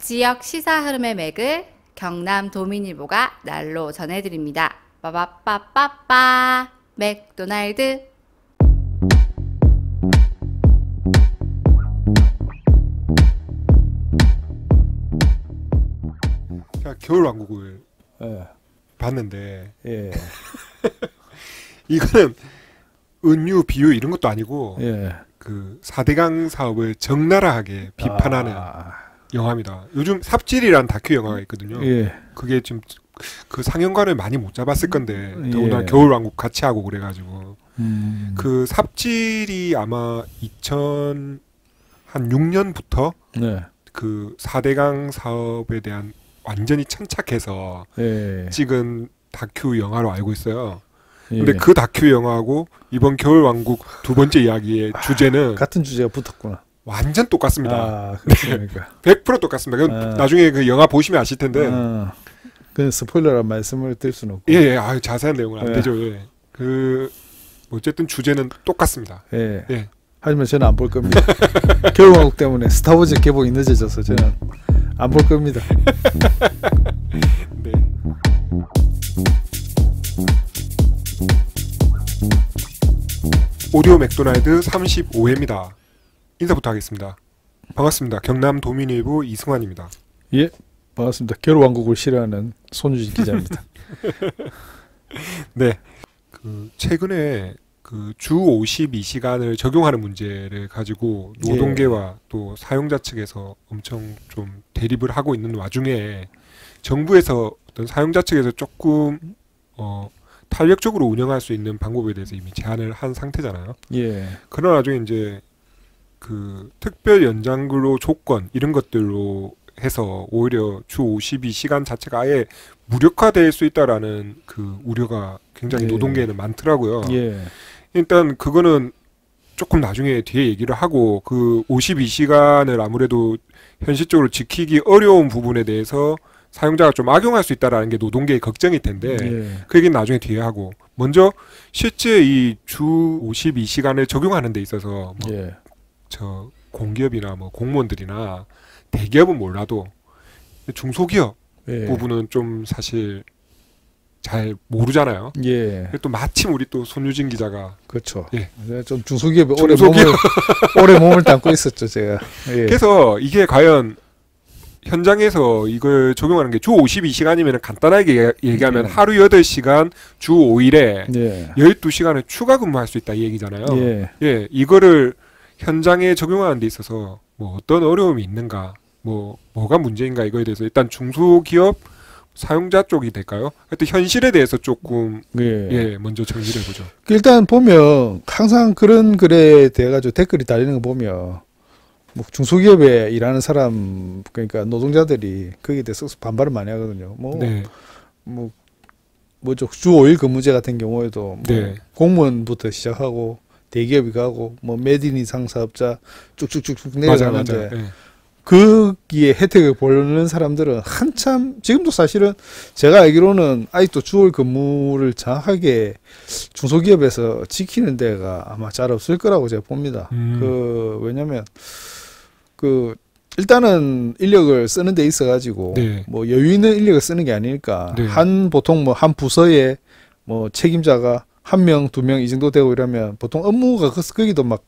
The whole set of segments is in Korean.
지역 시사 흐름의 맥을 경남 도민일보가 날로 전해드립니다. 빠바빠빠빠 맥도날드. 제가 겨울왕국을 예. 봤는데 예. 이거는 은유, 비유 이런 것도 아니고 예. 그 4대강 사업을 적나라하게 비판하는 영화입니다. 요즘 삽질이라는 다큐 영화가 있거든요. 예. 그게 지금 그 상영관을 많이 못 잡았을 건데 더구나 예. 겨울왕국 같이 하고 그래가지고 그 삽질이 아마 2006년부터 네. 그 4대강 사업에 대한 완전히 천착해서 예. 찍은 다큐 영화로 알고 있어요. 예. 근데 그 다큐 영화하고 이번 겨울왕국 두 번째 이야기의 주제는 같은 주제가 붙었구나. 완전 똑같습니다. 아, 그렇습니까? 100% 똑같습니다. 나중에 그 영화 보시면 아실 텐데. 그 스포일러란 말씀을 드릴 수는 없고. 예, 아유, 자세한 내용은 안 예. 되죠. 예. 그 어쨌든 주제는 똑같습니다. 예. 예. 하지만 저는 안 볼 겁니다. 겨울왕국 때문에 스타워즈 개봉이 늦어져서 저는 안 볼 겁니다. 네. 오디오 맥도날드 35회입니다. 인사부터 하겠습니다. 반갑습니다. 경남 도민일보 이승환입니다. 예, 반갑습니다. 겨울왕국을 싫어하는 손유진 기자입니다. 네. 그 최근에 그 주 52시간을 적용하는 문제를 가지고 노동계와 또 사용자 측에서 엄청 좀 대립을 하고 있는 와중에 정부에서 어떤 사용자 측에서 조금 탄력적으로 운영할 수 있는 방법에 대해서 이미 제안을 한 상태잖아요. 예. 그런 와중에 이제 그 특별 연장 근로 조건 이런 것들로 해서 오히려 주 52시간 자체가 아예 무력화될 수 있다라는 그 우려가 굉장히 예. 노동계에는 많더라고요. 예. 일단 그거는 조금 나중에 뒤에 얘기를 하고 그 52시간을 아무래도 현실적으로 지키기 어려운 부분에 대해서 사용자가 좀 악용할 수 있다라는 게 노동계의 걱정일 텐데 예. 그 얘기는 나중에 뒤에 하고 먼저 실제 이 주 52시간을 적용하는 데 있어서 뭐 예. 저 공기업이나 뭐 공무원들이나 대기업은 몰라도 중소기업 예. 부분은 좀 사실 잘 모르잖아요. 예. 또 마침 우리 또 손유진 기자가 그렇죠. 예. 좀 중소기업에 중소기업. 오래 몸을 담고 있었죠, 제가. 예. 그래서 이게 과연 현장에서 이걸 적용하는 게 주 52시간이면 간단하게 얘기하면 하루 8시간 주 5일에 예. 12시간을 추가 근무할 수 있다 이 얘기잖아요. 예. 예, 이거를 현장에 적용하는 데 있어서 뭐 어떤 어려움이 있는가, 뭐가 문제인가 이거에 대해서 일단 중소기업 사용자 쪽이 될까요? 하여튼 현실에 대해서 조금 예. 먼저 정리를 해보죠. 일단 보면 항상 그런 글에 대해 가지고 댓글이 달리는 거 보면 뭐 중소기업에 일하는 사람 그러니까 노동자들이 거기에 대해서 반발을 많이 하거든요. 네. 뭐죠 주 5일 근무제 같은 경우에도 뭐 네. 공무원부터 시작하고 대기업이 가고 뭐 매진 이상 사업자 쭉쭉쭉쭉 맞아. 내려가는데 예. 거기에 혜택을 보는 사람들은 한참 지금도 사실은 제가 알기로는 아직도 주 5일 근무를 정확하게 중소기업에서 지키는 데가 아마 잘 없을 거라고 제가 봅니다. 왜냐면 일단은 인력을 쓰는 데 있어 가지고 네. 뭐 여유 있는 인력을 쓰는 게 아니니까 네. 보통 뭐 한 부서에 뭐 책임자가 1명, 2명 이 정도 되고 이러면 보통 업무가 거기도 막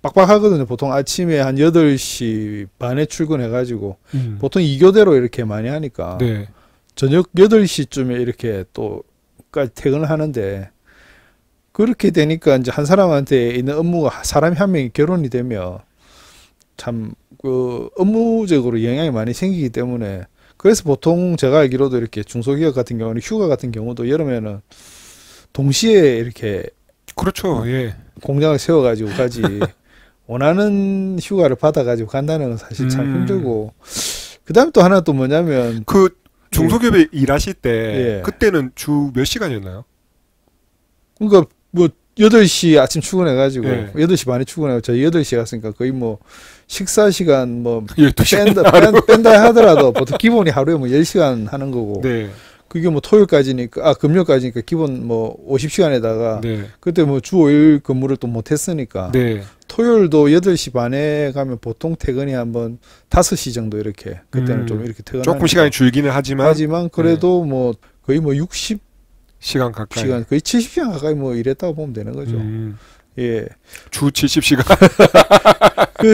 빡빡하거든요. 보통 아침에 한 8시 반에 출근해가지고 보통 2교대로 이렇게 많이 하니까 네. 저녁 8시쯤에 이렇게 또까지 퇴근을 하는데 그렇게 되니까 이제 한 사람한테 있는 업무가 사람이 한 명이 결혼이 되면 참 그 업무적으로 영향이 많이 생기기 때문에 그래서 보통 제가 알기로도 이렇게 중소기업 같은 경우는 휴가 같은 경우도 여름에는 동시에 이렇게 그렇죠. 예. 공장을 세워가지고 가지 원하는 휴가를 받아가지고 간다는 건 사실 참 힘들고 그다음에 또 하나 또 뭐냐면 그 중소기업에 일하실 때 예. 그때는 주 몇 시간이었나요? 그러니까 뭐 8시 아침 출근해가지고 예. 8시 반에 출근해가지고 저희 8시 갔으니까 거의 뭐 식사 시간 뭐 12시간 뺀다 하더라도 보통 기본이 하루에 뭐 10시간 하는 거고 네. 그게 뭐 토요일까지니까 금요일까지니까 기본 뭐 50시간에다가 네. 그때 뭐 주 5일 근무를 또 못 했으니까 네. 토요일도 8시 반에 가면 보통 퇴근이 한번 5시 정도 이렇게 그때는 좀 이렇게 퇴근하니까 조금 시간이 줄기는 하지만 그래도 뭐 거의 뭐 60시간 시간 가까이. 거의 70시간 가까이 뭐 일했다고 보면 되는 거죠. 예. 주 70시간.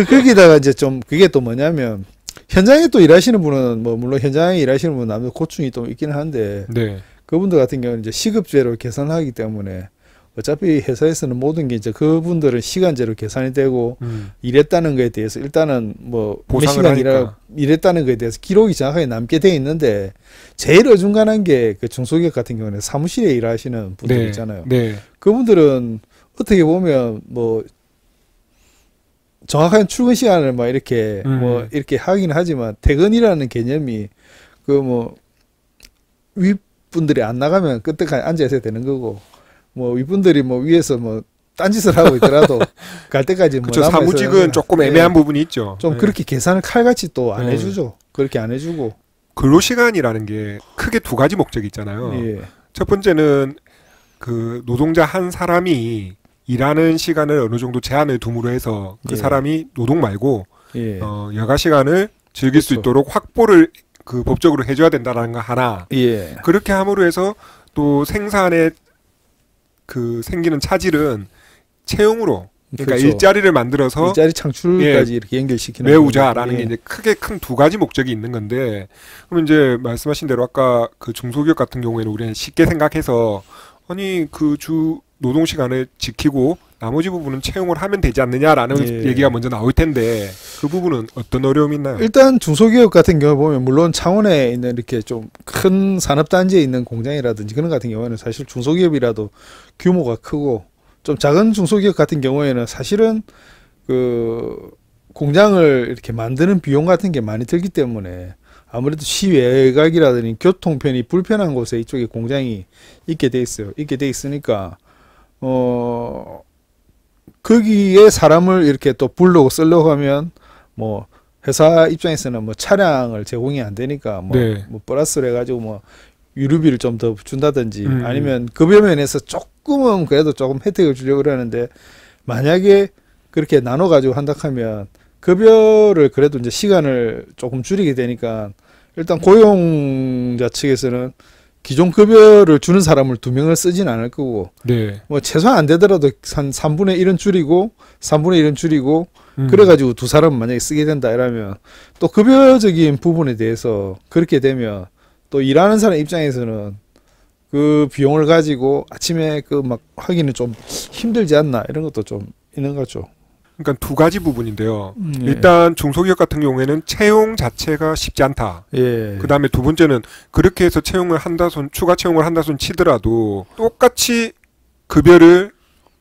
거기다가 이제 좀 그게 또 뭐냐면 현장에 또 일하시는 분은 뭐 물론 현장에 일하시는 분은 남들 고충이 또 있기는 한데 네. 그분들 같은 경우는 이제 시급제로 계산하기 때문에 어차피 회사에서는 모든 게 이제 그분들은 시간제로 계산이 되고 일했다는 거에 대해서 일단은 뭐 몇 보상을 시간 하니까. 일했다는 거에 대해서 기록이 정확하게 남게 돼 있는데 제일 어중간한 게 그 중소기업 같은 경우는 사무실에 일하시는 분들 네. 있잖아요. 네. 그분들은 어떻게 보면 뭐 정확한 출근 시간을 막 이렇게 뭐 이렇게 하긴 하지만 퇴근이라는 개념이 그 뭐 윗분들이 안 나가면 그때까지 앉아 있어야 되는 거고 뭐 윗분들이 뭐 위에서 뭐 딴짓을 하고 있더라도 갈 때까지 뭐 그렇죠. 남아 있어야 사무직은 되나. 조금 애매한 부분이 있죠. 좀 네. 그렇게 계산을 칼같이 또 안 네. 해주죠. 그렇게 안 해주고. 근로시간이라는 게 크게 두 가지 목적이 있잖아요. 예. 첫 번째는 그 노동자 한 사람이 일하는 시간을 어느 정도 제한을 둠으로 해서 그 예. 사람이 노동 말고 예. 여가 시간을 즐길 수 그렇죠. 있도록 확보를 그 법적으로 해줘야 된다라는 거 하나. 예. 그렇게 함으로 해서 또 생산에 그 생기는 차질은 채용으로 그러니까 그렇죠. 일자리를 만들어서 일자리 창출까지 이렇게 연결시키는 메우자라는 거죠. 게 예. 이제 크게 큰 두 가지 목적이 있는 건데 그럼 이제 말씀하신 대로 아까 그 중소기업 같은 경우에는 우리는 쉽게 생각해서 아니 그 주 노동 시간을 지키고 나머지 부분은 채용을 하면 되지 않느냐라는 예. 얘기가 먼저 나올 텐데 그 부분은 어떤 어려움이 있나요? 일단 중소기업 같은 경우 보면 물론 창원에 있는 이렇게 좀 큰 산업단지에 있는 공장이라든지 그런 같은 경우에는 사실 중소기업이라도 규모가 크고 좀 작은 중소기업 같은 경우에는 사실은 그 공장을 이렇게 만드는 비용 같은 게 많이 들기 때문에 아무래도 시외곽이라든지 교통편이 불편한 곳에 이쪽에 공장이 있게 돼 있어요. 있게 돼 있으니까 거기에 사람을 이렇게 또 부르고 쓰려고 하면 뭐 회사 입장에서는 뭐 차량을 제공이 안 되니까 뭐, 네. 뭐 플러스를 해가지고 뭐 유류비를 좀 더 준다든지 음. 아니면 급여 면에서 조금은 그래도 조금 혜택을 주려고 그러는데 만약에 그렇게 나눠 가지고 한다 하면 급여를 그래도 이제 시간을 조금 줄이게 되니까 일단 고용자 측에서는 기존 급여를 주는 사람을 2명을 쓰진 않을 거고 네. 뭐 최소한 안 되더라도 한 3분의 1은 줄이고 3분의 1은 줄이고 그래가지고 2사람 만약에 쓰게 된다 이러면 또 급여적인 부분에 대해서 그렇게 되면 또 일하는 사람 입장에서는 그 비용을 가지고 아침에 그 막 하기는 좀 힘들지 않나 이런 것도 좀 있는 거죠. 그러니까 두 가지 부분인데요. 예. 일단 중소기업 같은 경우에는 채용 자체가 쉽지 않다. 예. 그 다음에 두 번째는 그렇게 해서 채용을 한다손 추가 채용을 한다손 치더라도 똑같이 급여를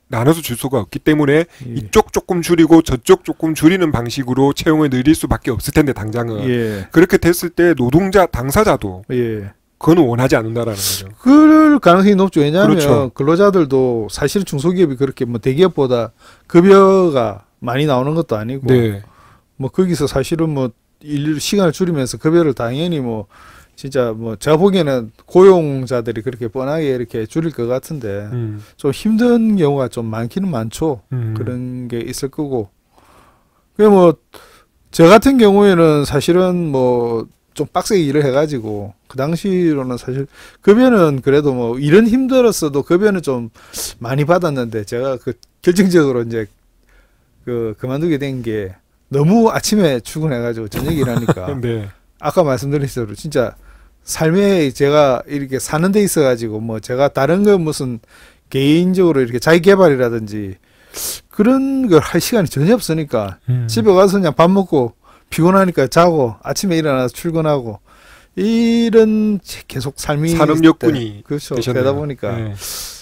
나눠서 줄 수가 없기 때문에 예. 이쪽 조금 줄이고 저쪽 조금 줄이는 방식으로 채용을 늘릴 수밖에 없을 텐데 당장은 예. 그렇게 됐을 때 노동자 당사자도 예. 그건 원하지 않는다라는 거죠. 그럴 가능성이 높죠. 왜냐하면 그렇죠. 근로자들도 사실 중소기업이 그렇게 뭐 대기업보다 급여가 많이 나오는 것도 아니고 네, 뭐 거기서 사실은 뭐 일 시간을 줄이면서 급여를 당연히 뭐 진짜 뭐 제가 보기에는 고용자들이 그렇게 뻔하게 이렇게 줄일 것 같은데 좀 힘든 경우가 좀 많기는 많죠. 그런 게 있을 거고. 그 뭐 저 같은 경우에는 사실은 뭐 좀 빡세게 일을 해가지고 그 당시로는 사실 급여는 그래도 뭐 일은 힘들었어도 급여는 좀 많이 받았는데 제가 그 결정적으로 이제 그 그만두게 된 게 너무 아침에 출근해가지고 저녁에 일하니까 네, 아까 말씀드린 대로 진짜 삶에 제가 이렇게 사는 데 있어가지고 뭐 제가 다른 거 무슨 개인적으로 이렇게 자기 개발이라든지 그런 걸 할 시간이 전혀 없으니까 집에 가서 그냥 밥 먹고 피곤하니까 자고 아침에 일어나서 출근하고 이런 계속 삶이 산업 있을 여건이 때, 그렇죠. 되셨네요. 되다 보니까 네.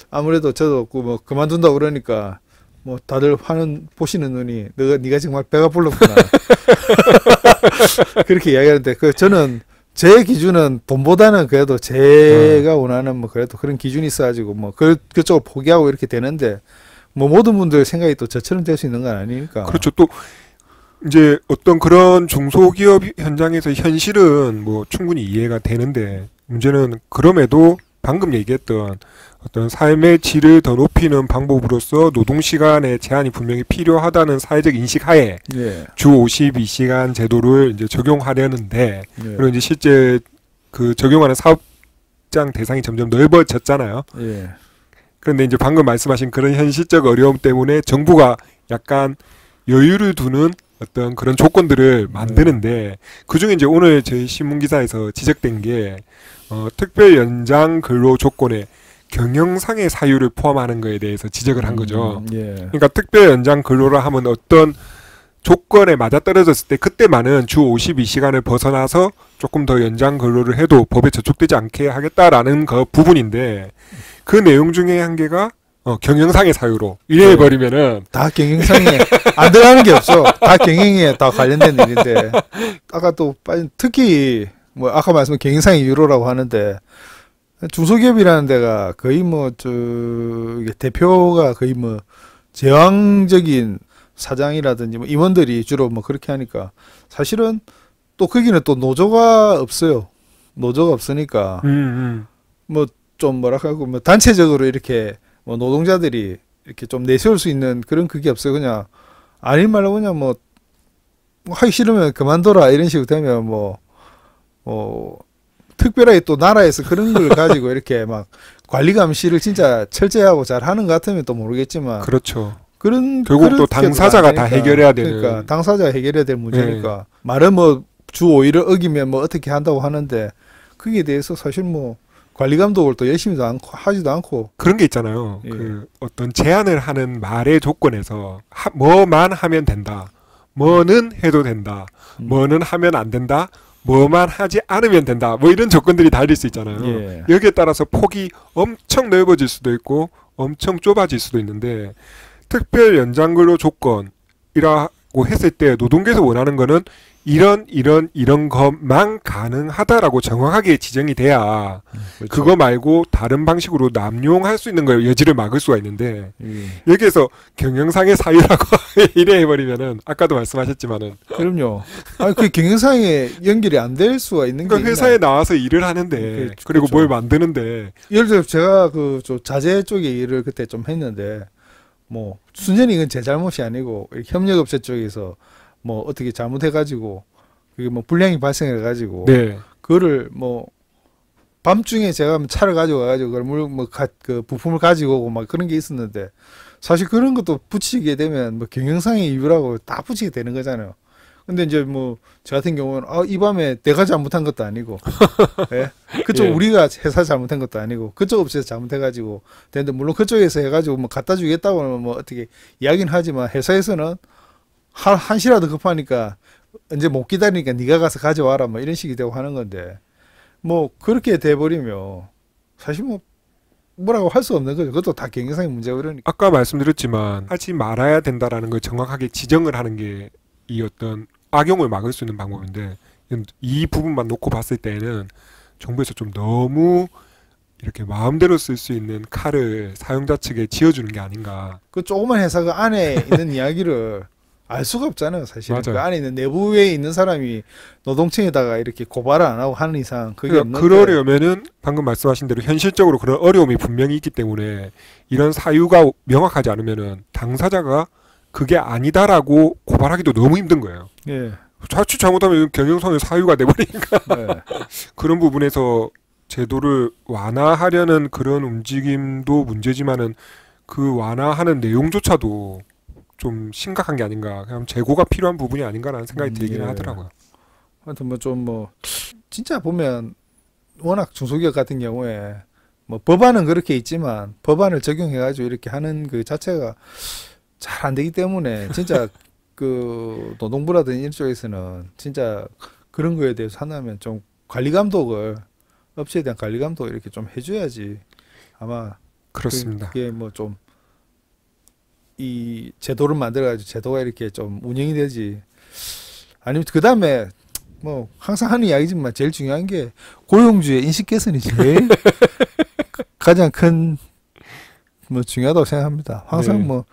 아무래도 저도 뭐 그만둔다 그러니까 뭐 다들 보시는 눈이 네가 정말 배가 불렀구나 그렇게 이야기하는데 그 저는 제 기준은 돈보다는 그래도 제가 원하는 뭐 그래도 그런 기준이 있어가지고 뭐 그쪽을 포기하고 이렇게 되는데 뭐 모든 분들 생각이 또 저처럼 될 수 있는 건 아니니까. 그렇죠. 또 이제 어떤 그런 중소기업 현장에서 현실은 뭐 충분히 이해가 되는데 문제는 그럼에도 방금 얘기했던 어떤 삶의 질을 더 높이는 방법으로서 노동시간의 제한이 분명히 필요하다는 사회적 인식 하에 예. 주 52시간 제도를 이제 적용하려는데 예. 그리고 이제 실제 그 적용하는 사업장 대상이 점점 넓어졌잖아요. 예. 그런데 이제 방금 말씀하신 그런 현실적 어려움 때문에 정부가 약간 여유를 두는 어떤 그런 조건들을 만드는데 그중에 이제 오늘 저희 신문 기사에서 지적된 게 특별 연장 근로 조건에 경영상의 사유를 포함하는 거에 대해서 지적을 한 거죠. 예. 그러니까 특별 연장 근로라 하면 어떤 조건에 맞아떨어졌을 때 그때만은 주 52시간을 벗어나서 조금 더 연장 근로를 해도 법에 저촉되지 않게 하겠다라는 그 부분인데 그 내용 중에 한 개가 경영상의 사유로 이래 버리면은 다 경영상에 안 들어가는 게 없어. 다 경영에 다 관련된 일인데 아까 또 특히 뭐 아까 말씀한 경영상의 이유로라고 하는데 중소기업이라는 데가 거의 뭐 이게 대표가 거의 뭐 제왕적인 사장이라든지 뭐 임원들이 주로 뭐 그렇게 하니까 사실은 또 거기는 또 노조가 없어요. 노조가 없으니까 뭐 좀 뭐라 하고 뭐 단체적으로 이렇게 뭐 노동자들이 이렇게 좀 내세울 수 있는 그런 그게 없어요. 그냥 아닐 말로 그냥 뭐 하기 싫으면 그만둬라 이런 식으로 되면 뭐 특별하게 또 나라에서 그런 걸 가지고 이렇게 막 관리 감시를 진짜 철저하고 잘 하는 것 같으면 또 모르겠지만 그렇죠. 결국 또 당사자가 다 해결해야 되는 그러니까 당사자가 해결해야 될 문제니까 말은 뭐 주 5일을 어기면 뭐 어떻게 한다고 하는데 거기에 대해서 사실 뭐 관리 감독을 또 열심히도 않고 하지도 않고 그런 게 있잖아요. 예. 그 어떤 제안을 하는 말의 조건에서 뭐만 하면 된다. 뭐는 해도 된다. 뭐는 하면 안 된다. 뭐만 하지 않으면 된다. 뭐 이런 조건들이 달릴 수 있잖아요. 예. 여기에 따라서 폭이 엄청 넓어질 수도 있고 엄청 좁아질 수도 있는데 특별 연장근로 조건이라고 했을 때 노동계에서 원하는 거는 이런 것만 가능하다라고 정확하게 지정이 돼야 그렇죠. 그거 말고 다른 방식으로 남용할 수 있는 걸 여지를 막을 수가 있는데 여기에서 경영상의 사유라고 이래 해버리면은 아까도 말씀하셨지만은 그럼요. 아니 그 경영상에 연결이 안 될 수가 있는 게 그러니까 회사에 나와서 일을 하는데 그렇죠. 그리고 그렇죠. 뭘 만드는데 예를 들어 제가 그 자재 쪽에 일을 그때 좀 했는데 뭐 순전히 이건 제 잘못이 아니고 협력업체 쪽에서 뭐 어떻게 잘못해가지고 그게 뭐 불량이 발생해가지고 네. 그거를 뭐 밤중에 제가 차를 가지고 와가지고 그걸 그 부품을 가지고 오고 막 그런 게 있었는데 사실 그런 것도 붙이게 되면 뭐 경영상의 이유라고 다 붙이게 되는 거잖아요. 근데 이제 뭐 저 같은 경우는 이 밤에 내가 잘못한 것도 아니고 예? 그쪽 예. 우리가 우리가 회사 잘못한 것도 아니고 그쪽 업체에서 잘못해가지고 근데 물론 그쪽에서 해가지고 뭐 갖다 주겠다고 뭐 어떻게 이야기는 하지만 회사에서는 한시라도 급하니까 이제 못 기다리니까 네가 가서 가져와라 뭐 이런 식이 되고 하는 건데 뭐 그렇게 돼버리면 사실 뭐 뭐라고 할 수 없는 거죠. 그것도 다 경영상의 문제고 그러니까. 아까 말씀드렸지만 하지 말아야 된다라는 걸 정확하게 지정을 하는 게 이 어떤 악용을 막을 수 있는 방법인데 이 부분만 놓고 봤을 때는 정부에서 좀 너무 이렇게 마음대로 쓸 수 있는 칼을 사용자 측에 쥐어주는 게 아닌가. 그 조그만 회사 그 안에 있는 이야기를 알 수가 없잖아요. 사실 맞아요. 그 안에 있는 내부에 있는 사람이 노동청에다가 이렇게 고발을 안 하고 하는 이상 그게 그러니까 없는데 그러려면은 방금 말씀하신 대로 현실적으로 그런 어려움이 분명히 있기 때문에 이런 사유가 명확하지 않으면은 당사자가 그게 아니다라고 고발하기도 너무 힘든 거예요. 예. 자칫 잘못하면 경영상의 사유가 돼버리니까 네. 그런 부분에서 제도를 완화하려는 그런 움직임도 문제지만은 그 완화하는 내용조차도 좀 심각한 게 아닌가. 그냥 재고가 필요한 부분이 아닌가라는 생각이 들기는 예. 하더라고요. 하여튼 뭐 좀 진짜 보면 워낙 중소기업 같은 경우에 뭐 법안은 그렇게 있지만 법안을 적용해가지고 이렇게 하는 그 자체가 잘 안 되기 때문에 진짜 그 노동부라든지 이런 쪽에서는 진짜 그런 거에 대해서 하나면 좀 관리 감독을 업체에 대한 관리 감독 이렇게 좀 해줘야지 아마 그렇습니다. 그게 뭐 좀 이 제도를 만들어가지고 제도가 이렇게 좀 운영이 되지. 아니면 그 다음에 뭐 항상 하는 이야기지만 제일 중요한 게 고용주의 인식 개선이 제일 가장 큰 뭐 중요하다고 생각합니다. 항상 네. 뭐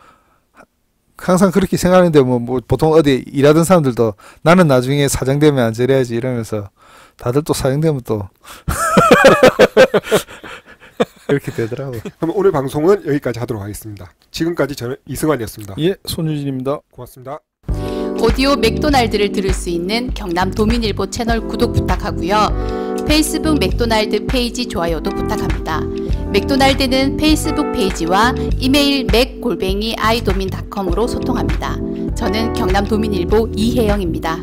항상 그렇게 생각하는데 뭐 보통 어디 일하던 사람들도 나는 나중에 사장 되면 안 저래야지 이러면서 다들 또 사용되면 또 그렇게 되더라고. 그럼 오늘 방송은 여기까지 하도록 하겠습니다. 지금까지 저는 이승환이었습니다. 예, 손유진입니다. 고맙습니다. 오디오 맥도날드를 들을 수 있는 경남 도민일보 채널 구독 부탁하고요. 페이스북 맥도날드 페이지 좋아요도 부탁합니다. 맥도날드는 페이스북 페이지와 이메일 맥@idomin.com으로 소통합니다. 저는 경남 도민일보 이혜영입니다.